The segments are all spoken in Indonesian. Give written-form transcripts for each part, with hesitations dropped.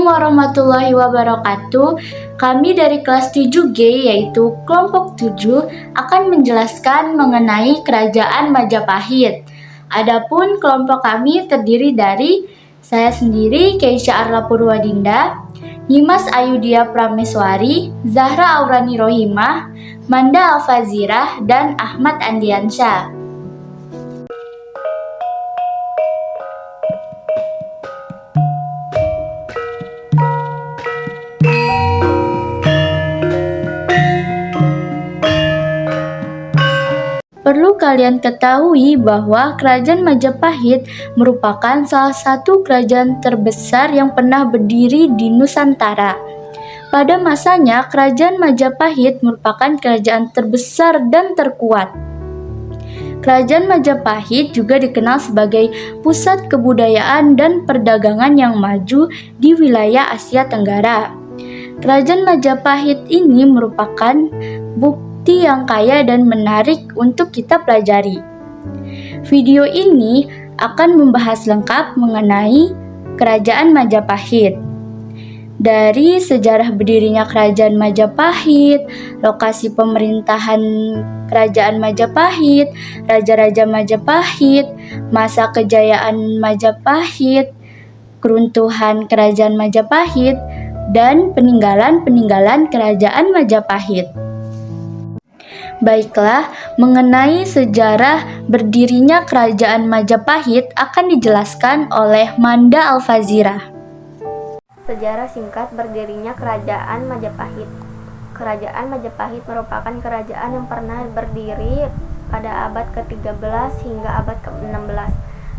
warahmatullahi wabarakatuh. Kami dari kelas 7G yaitu kelompok 7 akan menjelaskan mengenai Kerajaan Majapahit. Adapun kelompok kami terdiri dari saya sendiri, Keisha Arla Purwadinda, Nimas Ayudia Prameswari, Zahra Aurani Rohimah, Manda Alfazirah, dan Ahmad Andiansyah. Perlu kalian ketahui bahwa Kerajaan Majapahit merupakan salah satu kerajaan terbesar yang pernah berdiri di Nusantara. Pada masanya, Kerajaan Majapahit merupakan kerajaan terbesar dan terkuat. Kerajaan Majapahit juga dikenal sebagai pusat kebudayaan dan perdagangan yang maju di wilayah Asia Tenggara. Kerajaan Majapahit ini merupakan bukti yang kaya dan menarik untuk kita pelajari. Video ini akan membahas lengkap mengenai Kerajaan Majapahit. Dari sejarah berdirinya Kerajaan Majapahit, lokasi pemerintahan Kerajaan Majapahit, raja-raja Majapahit, masa kejayaan Majapahit, keruntuhan Kerajaan Majapahit, dan peninggalan-peninggalan Kerajaan Majapahit. Baiklah, mengenai sejarah berdirinya Kerajaan Majapahit akan dijelaskan oleh Manda Alfazirah. Sejarah singkat berdirinya Kerajaan Majapahit. Kerajaan Majapahit merupakan kerajaan yang pernah berdiri pada abad ke-13 hingga abad ke-16.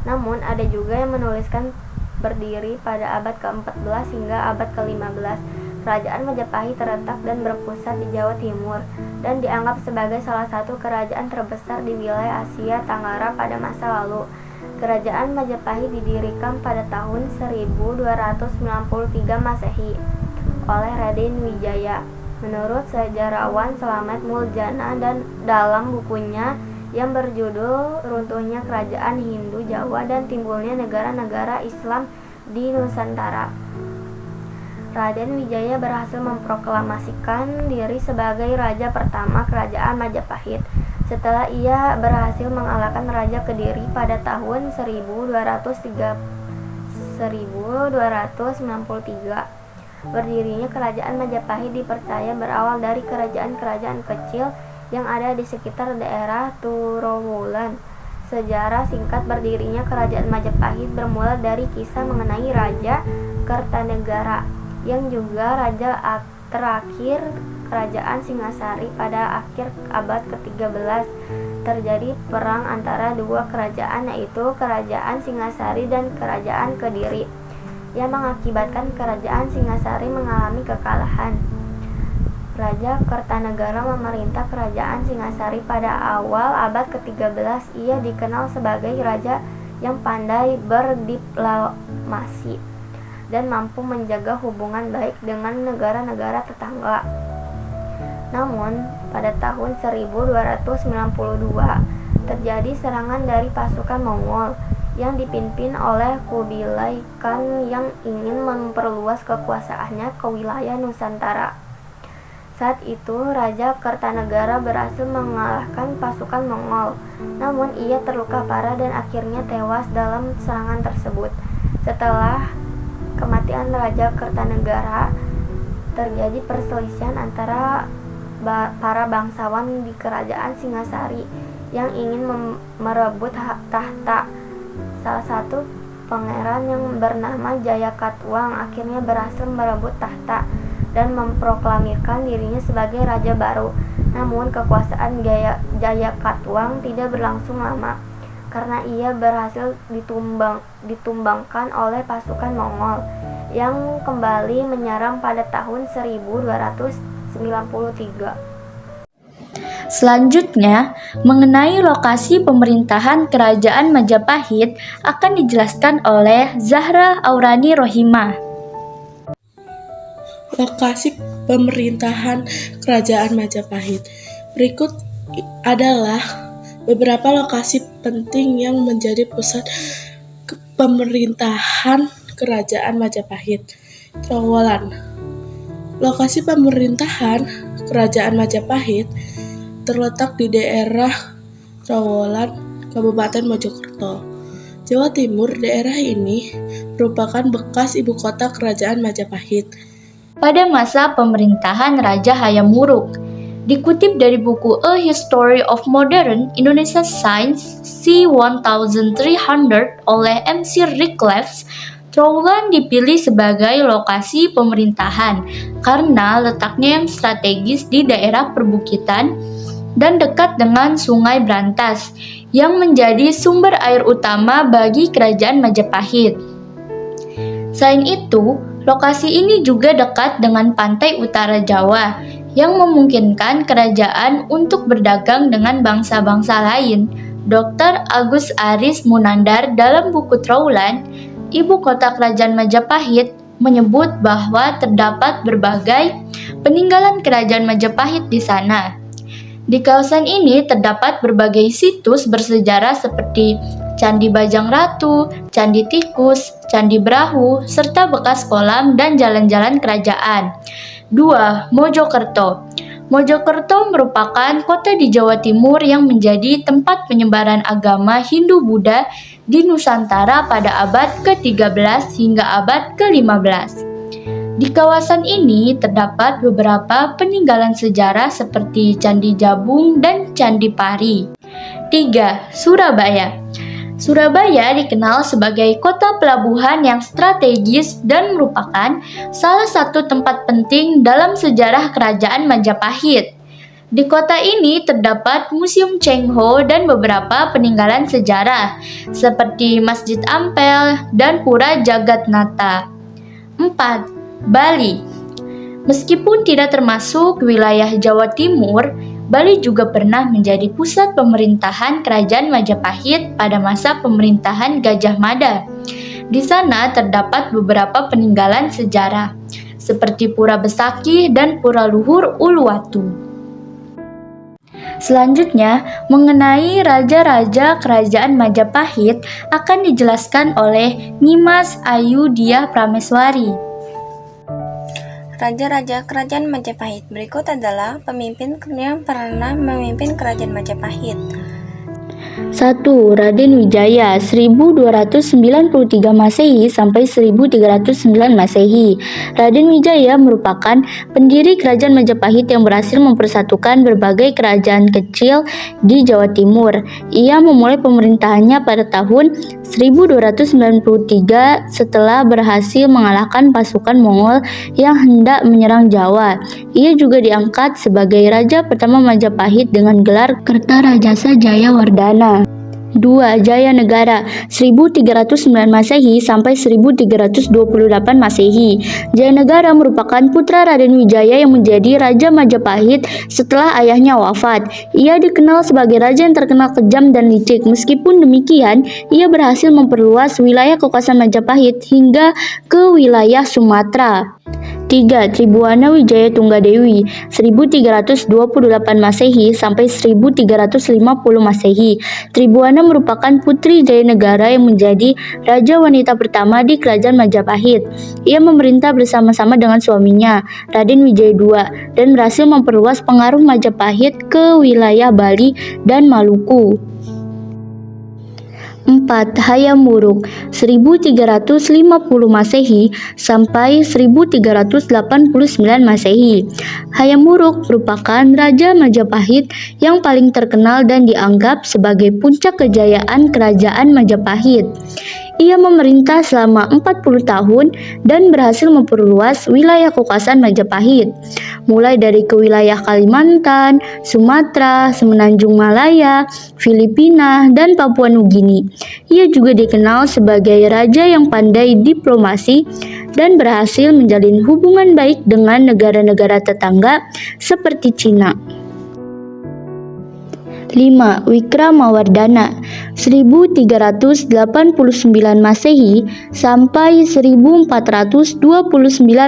Namun ada juga yang menuliskan berdiri pada abad ke-14 hingga abad ke-15. Kerajaan Majapahit terletak dan berpusat di Jawa Timur dan dianggap sebagai salah satu kerajaan terbesar di wilayah Asia Tenggara pada masa lalu. Kerajaan Majapahit didirikan pada tahun 1293 Masehi oleh Raden Wijaya. Menurut sejarawan Slamet Muljana dan dalam bukunya yang berjudul Runtuhnya Kerajaan Hindu Jawa dan Timbulnya Negara-negara Islam di Nusantara, Raden Wijaya berhasil memproklamasikan diri sebagai raja pertama Kerajaan Majapahit setelah ia berhasil mengalahkan Raja Kediri pada tahun 1293. Berdirinya Kerajaan Majapahit dipercaya berawal dari kerajaan-kerajaan kecil yang ada di sekitar daerah Trowulan. Sejarah singkat berdirinya Kerajaan Majapahit bermula dari kisah mengenai Raja Kertanegara yang juga raja terakhir Kerajaan Singasari pada akhir abad ke-13. Terjadi perang antara dua kerajaan, yaitu Kerajaan Singasari dan Kerajaan Kediri, yang mengakibatkan Kerajaan Singasari mengalami kekalahan. Raja Kertanegara memerintah Kerajaan Singasari pada awal abad ke-13. Ia dikenal sebagai raja yang pandai berdiplomasi dan mampu menjaga hubungan baik dengan negara-negara tetangga. Namun, pada tahun 1292 terjadi serangan dari pasukan Mongol yang dipimpin oleh Kubilai Khan yang ingin memperluas kekuasaannya ke wilayah Nusantara. Saat itu, Raja Kertanegara berhasil mengalahkan pasukan Mongol, namun ia terluka parah dan akhirnya tewas dalam serangan tersebut. Setelah kematian Raja Kertanegara, terjadi perselisihan antara para bangsawan di Kerajaan Singasari yang ingin merebut tahta. Salah satu pangeran yang bernama Jayakatwang akhirnya berhasil merebut tahta dan memproklamirkan dirinya sebagai raja baru. Namun kekuasaan Jayakatwang tidak berlangsung lama karena ia berhasil ditumbangkan oleh pasukan Mongol yang kembali menyerang pada tahun 1293. Selanjutnya, mengenai lokasi pemerintahan Kerajaan Majapahit akan dijelaskan oleh Zahra Aurani Rohimah. Lokasi pemerintahan Kerajaan Majapahit. Berikut adalah beberapa lokasi penting yang menjadi pusat pemerintahan Kerajaan Majapahit. Trowulan. Lokasi pemerintahan Kerajaan Majapahit terletak di daerah Trowulan, Kabupaten Mojokerto, Jawa Timur. Daerah ini merupakan bekas ibu kota Kerajaan Majapahit. Pada masa pemerintahan Raja Hayam Wuruk, dikutip dari buku A History of Modern Indonesian Science C1300 oleh MC Rickleff, Trowulan dipilih sebagai lokasi pemerintahan karena letaknya yang strategis di daerah perbukitan dan dekat dengan Sungai Brantas yang menjadi sumber air utama bagi Kerajaan Majapahit. Selain itu, lokasi ini juga dekat dengan pantai utara Jawa yang memungkinkan kerajaan untuk berdagang dengan bangsa-bangsa lain. Dr. Agus Aris Munandar dalam buku Trowulan, Ibu Kota Kerajaan Majapahit, menyebut bahwa terdapat berbagai peninggalan Kerajaan Majapahit di sana. Di kawasan ini terdapat berbagai situs bersejarah seperti Candi Bajang Ratu, Candi Tikus, Candi Brahu, serta bekas kolam dan jalan-jalan kerajaan. 2. Mojokerto. Mojokerto merupakan kota di Jawa Timur yang menjadi tempat penyebaran agama Hindu-Buddha di Nusantara pada abad ke-13 hingga abad ke-15. Di kawasan ini terdapat beberapa peninggalan sejarah seperti Candi Jabung dan Candi Pari. 3. Surabaya. Surabaya dikenal sebagai kota pelabuhan yang strategis dan merupakan salah satu tempat penting dalam sejarah Kerajaan Majapahit. Di kota ini terdapat Museum Cheng Ho dan beberapa peninggalan sejarah seperti Masjid Ampel dan Pura Jagatnata. 4. Bali. Meskipun tidak termasuk wilayah Jawa Timur, Bali juga pernah menjadi pusat pemerintahan Kerajaan Majapahit pada masa pemerintahan Gajah Mada. Di sana terdapat beberapa peninggalan sejarah, seperti Pura Besakih dan Pura Luhur Uluwatu. Selanjutnya, mengenai raja-raja Kerajaan Majapahit akan dijelaskan oleh Nyimas Ayu Diah Prameswari. Raja-raja Kerajaan Majapahit berikut adalah pemimpin yang pernah memimpin Kerajaan Majapahit. 1. Raden Wijaya 1293 Masehi sampai 1309 Masehi. Raden Wijaya merupakan pendiri Kerajaan Majapahit yang berhasil mempersatukan berbagai kerajaan kecil di Jawa Timur. Ia memulai pemerintahannya pada tahun 1293 setelah berhasil mengalahkan pasukan Mongol yang hendak menyerang Jawa. Ia juga diangkat sebagai raja pertama Majapahit dengan gelar Kertarajasa Jayawardana. 2. Jayanegara 1309 Masehi sampai 1328 Masehi. Jayanegara merupakan putra Raden Wijaya yang menjadi Raja Majapahit setelah ayahnya wafat. Ia dikenal sebagai raja yang terkenal kejam dan licik. Meskipun demikian, ia berhasil memperluas wilayah kekuasaan Majapahit hingga ke wilayah Sumatera. 3. Tribuana Wijaya Tunggadewi 1328 Masehi sampai 1350 Masehi. Tribuana merupakan putri Jayanegara yang menjadi raja wanita pertama di Kerajaan Majapahit. Ia memerintah bersama-sama dengan suaminya, Raden Wijaya II, dan berhasil memperluas pengaruh Majapahit ke wilayah Bali dan Maluku. 4. Hayam Wuruk 1350 Masehi sampai 1389 Masehi. Hayam Wuruk merupakan Raja Majapahit yang paling terkenal dan dianggap sebagai puncak kejayaan Kerajaan Majapahit. Ia memerintah selama 40 tahun dan berhasil memperluas wilayah kekuasaan Majapahit, mulai dari ke wilayah Kalimantan, Sumatera, Semenanjung Malaya, Filipina, dan Papua Nugini. Ia juga dikenal sebagai raja yang pandai diplomasi dan berhasil menjalin hubungan baik dengan negara-negara tetangga seperti Cina. 5. Wikramawardhana 1389 Masehi sampai 1429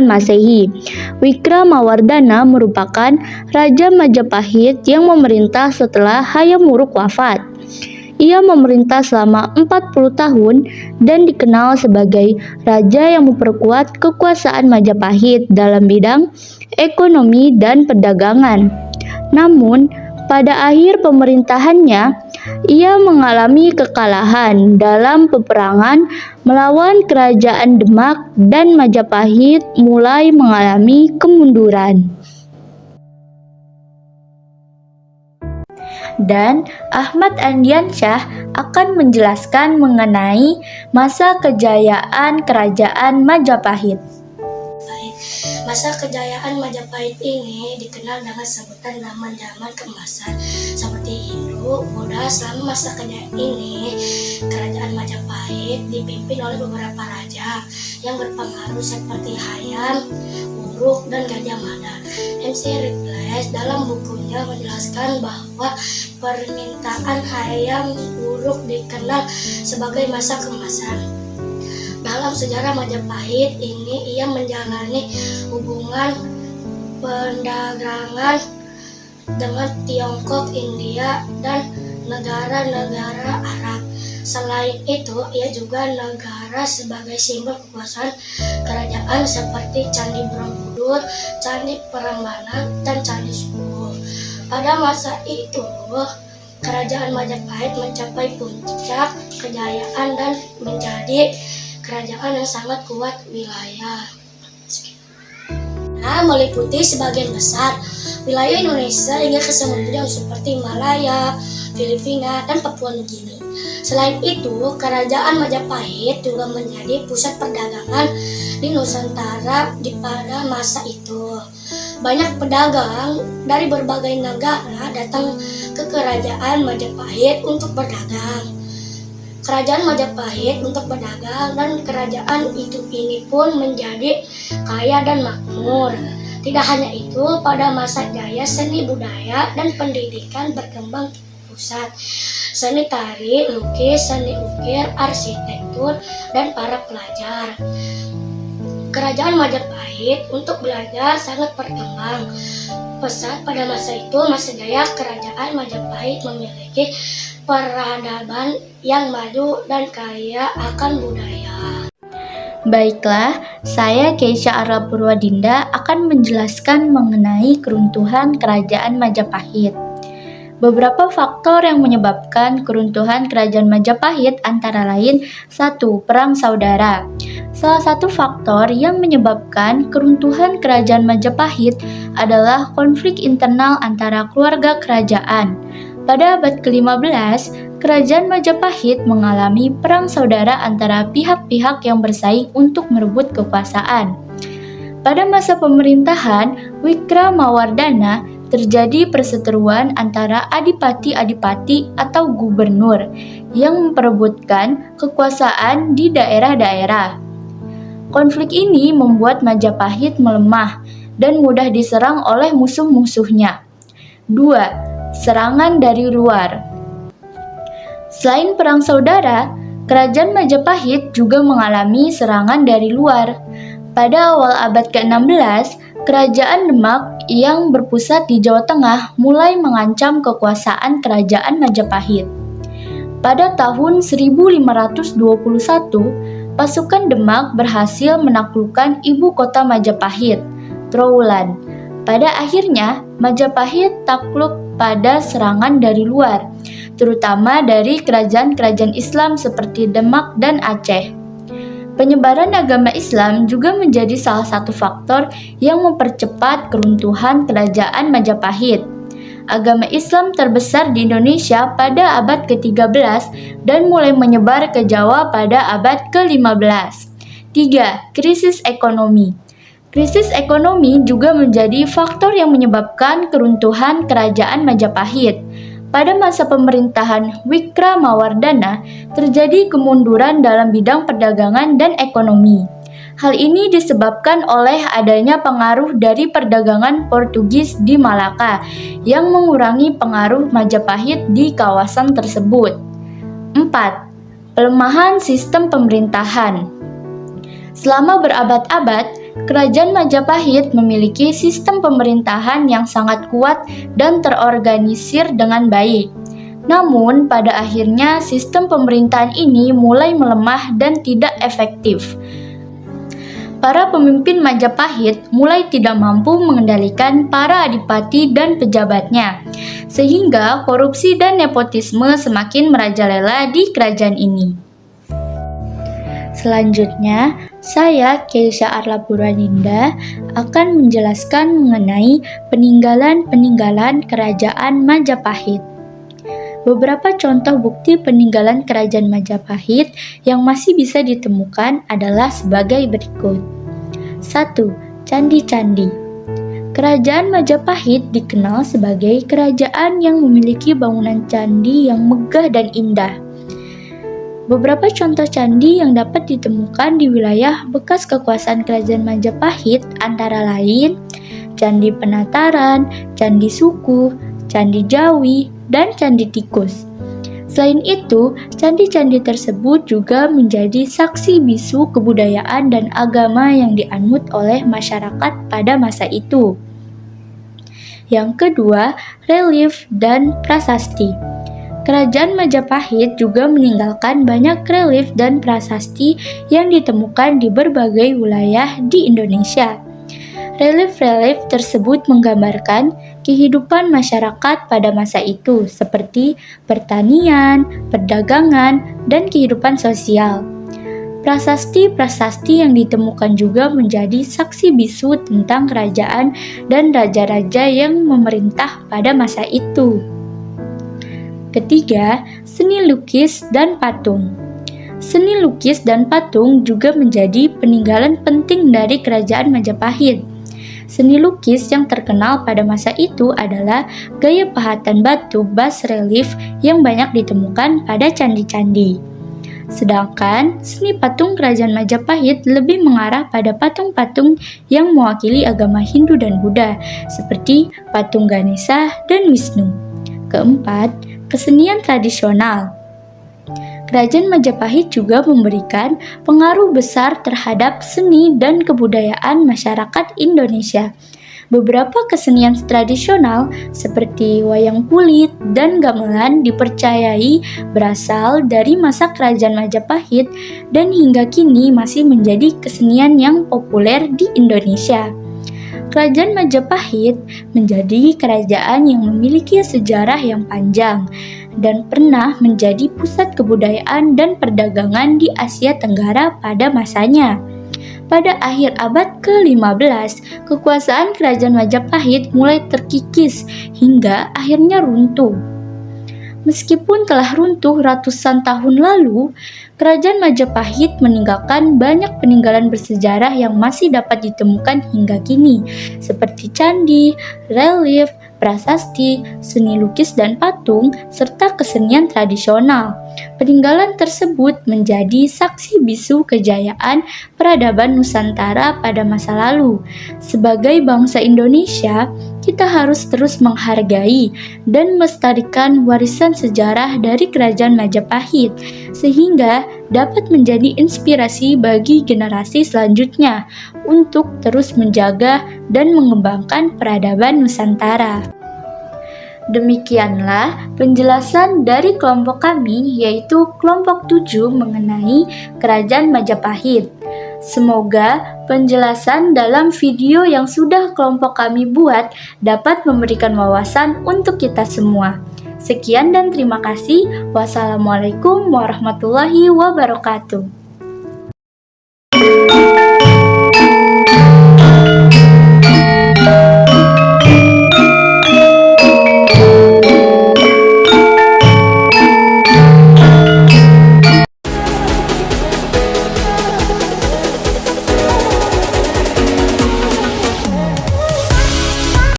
Masehi. Wikramawardhana merupakan Raja Majapahit yang memerintah setelah Hayam Wuruk wafat. Ia memerintah selama 40 tahun dan dikenal sebagai raja yang memperkuat kekuasaan Majapahit dalam bidang ekonomi dan perdagangan. Namun, pada akhir pemerintahannya, ia mengalami kekalahan dalam peperangan melawan kerajaan Demak dan Majapahit mulai mengalami kemunduran. Dan Ahmad Andiansyah akan menjelaskan mengenai masa kejayaan Kerajaan Majapahit. Masa kejayaan Majapahit ini dikenal dengan sebutan zaman-zaman keemasan seperti Hindu, Buddha. Selama masa kejayaan ini, Kerajaan Majapahit dipimpin oleh beberapa raja yang berpengaruh seperti Hayam, Wuruk, dan Gajah Mada. MC Ripley dalam bukunya menjelaskan bahwa permintaan Hayam Wuruk dikenal sebagai masa keemasan. Dalam sejarah Majapahit ini, ia menjalani hubungan perdagangan dengan Tiongkok, India, dan negara-negara Arab. Selain itu, ia juga negara sebagai simbol kekuasaan kerajaan seperti Candi Borobudur, Candi Prambanan, dan Candi Suwo. Pada masa itu, Kerajaan Majapahit mencapai puncak kejayaan dan menjadi kerajaan yang sangat kuat wilayah. Meliputi sebagian besar wilayah Indonesia hingga ke samudra seperti Malaya, Filipina, dan Papua Nugini. Selain itu, Kerajaan Majapahit juga menjadi pusat perdagangan di Nusantara pada masa itu. Banyak pedagang dari berbagai negara datang ke Kerajaan Majapahit untuk berdagang. Kerajaan Majapahit untuk berdagang dan kerajaan ini pun menjadi kaya dan makmur. Tidak hanya itu, pada masa jaya seni budaya dan pendidikan berkembang pusat. Seni tari, lukis, seni ukir, arsitektur, dan para pelajar. Kerajaan Majapahit untuk belajar sangat berkembang pesat pada masa itu. Masa jaya Kerajaan Majapahit memiliki peradaban yang maju dan kaya akan budaya. Baiklah, saya Keisha Arla Purwadinda akan menjelaskan mengenai keruntuhan Kerajaan Majapahit. Beberapa faktor yang menyebabkan keruntuhan Kerajaan Majapahit antara lain 1. Perang Saudara. Salah satu faktor yang menyebabkan keruntuhan Kerajaan Majapahit adalah konflik internal antara keluarga kerajaan. Pada abad ke-15, Kerajaan Majapahit mengalami perang saudara antara pihak-pihak yang bersaing untuk merebut kekuasaan. Pada masa pemerintahan Wikramawardhana, terjadi perseteruan antara adipati-adipati atau gubernur yang memperebutkan kekuasaan di daerah-daerah. Konflik ini membuat Majapahit melemah dan mudah diserang oleh musuh-musuhnya. 2. Serangan dari luar. Selain perang saudara, Kerajaan Majapahit juga mengalami serangan dari luar. Pada awal abad ke-16, Kerajaan Demak yang berpusat di Jawa Tengah mulai mengancam kekuasaan Kerajaan Majapahit. Pada tahun 1521, pasukan Demak berhasil menaklukkan ibu kota Majapahit, Trowulan. Pada akhirnya, Majapahit takluk pada serangan dari luar, terutama dari kerajaan-kerajaan Islam seperti Demak dan Aceh. Penyebaran agama Islam juga menjadi salah satu faktor yang mempercepat keruntuhan Kerajaan Majapahit. Agama Islam terbesar di Indonesia pada abad ke-13 dan mulai menyebar ke Jawa pada abad ke-15. 3. Krisis ekonomi. Krisis ekonomi juga menjadi faktor yang menyebabkan keruntuhan Kerajaan Majapahit. Pada masa pemerintahan Wikramawardhana, terjadi kemunduran dalam bidang perdagangan dan ekonomi. Hal ini disebabkan oleh adanya pengaruh dari perdagangan Portugis di Malaka yang mengurangi pengaruh Majapahit di kawasan tersebut. 4. Pelemahan sistem pemerintahan. Selama berabad-abad, Kerajaan Majapahit memiliki sistem pemerintahan yang sangat kuat dan terorganisir dengan baik. Namun, pada akhirnya sistem pemerintahan ini mulai melemah dan tidak efektif. Para pemimpin Majapahit mulai tidak mampu mengendalikan para adipati dan pejabatnya, sehingga korupsi dan nepotisme semakin merajalela di kerajaan ini. Selanjutnya, saya, Keisha Arla Purwaninda, akan menjelaskan mengenai peninggalan-peninggalan Kerajaan Majapahit. Beberapa contoh bukti peninggalan Kerajaan Majapahit yang masih bisa ditemukan adalah sebagai berikut. 1. Candi-candi. Kerajaan Majapahit dikenal sebagai kerajaan yang memiliki bangunan candi yang megah dan indah. Beberapa contoh candi yang dapat ditemukan di wilayah bekas kekuasaan Kerajaan Majapahit antara lain Candi Penataran, Candi Suku, Candi Jawi, dan Candi Tikus. Selain itu, candi-candi tersebut juga menjadi saksi bisu kebudayaan dan agama yang dianut oleh masyarakat pada masa itu. Yang kedua, relief dan prasasti. Kerajaan Majapahit juga meninggalkan banyak relief dan prasasti yang ditemukan di berbagai wilayah di Indonesia. Relief-relief tersebut menggambarkan kehidupan masyarakat pada masa itu seperti pertanian, perdagangan, dan kehidupan sosial. Prasasti-prasasti yang ditemukan juga menjadi saksi bisu tentang kerajaan dan raja-raja yang memerintah pada masa itu. Ketiga, seni lukis dan patung. Seni lukis dan patung juga menjadi peninggalan penting dari Kerajaan Majapahit. Seni lukis yang terkenal pada masa itu adalah gaya pahatan batu bas relief yang banyak ditemukan pada candi-candi. Sedangkan seni patung Kerajaan Majapahit lebih mengarah pada patung-patung yang mewakili agama Hindu dan Buddha, seperti patung Ganesha dan Wisnu. Keempat, kesenian tradisional. Kerajaan Majapahit juga memberikan pengaruh besar terhadap seni dan kebudayaan masyarakat Indonesia. Beberapa kesenian tradisional seperti wayang kulit dan gamelan dipercayai berasal dari masa Kerajaan Majapahit dan hingga kini masih menjadi kesenian yang populer di Indonesia. Kerajaan Majapahit menjadi kerajaan yang memiliki sejarah yang panjang dan pernah menjadi pusat kebudayaan dan perdagangan di Asia Tenggara pada masanya. Pada akhir abad ke-15, kekuasaan Kerajaan Majapahit mulai terkikis hingga akhirnya runtuh. Meskipun telah runtuh ratusan tahun lalu, Kerajaan Majapahit meninggalkan banyak peninggalan bersejarah yang masih dapat ditemukan hingga kini, seperti candi, relief, prasasti, seni lukis dan patung, serta kesenian tradisional. Peninggalan tersebut menjadi saksi bisu kejayaan peradaban Nusantara pada masa lalu. Sebagai bangsa Indonesia, kita harus terus menghargai dan melestarikan warisan sejarah dari Kerajaan Majapahit, sehingga dapat menjadi inspirasi bagi generasi selanjutnya untuk terus menjaga dan mengembangkan peradaban Nusantara. Demikianlah penjelasan dari kelompok kami, yaitu kelompok 7 mengenai Kerajaan Majapahit. Semoga penjelasan dalam video yang sudah kelompok kami buat dapat memberikan wawasan untuk kita semua. Sekian dan terima kasih. Wassalamualaikum warahmatullahi wabarakatuh.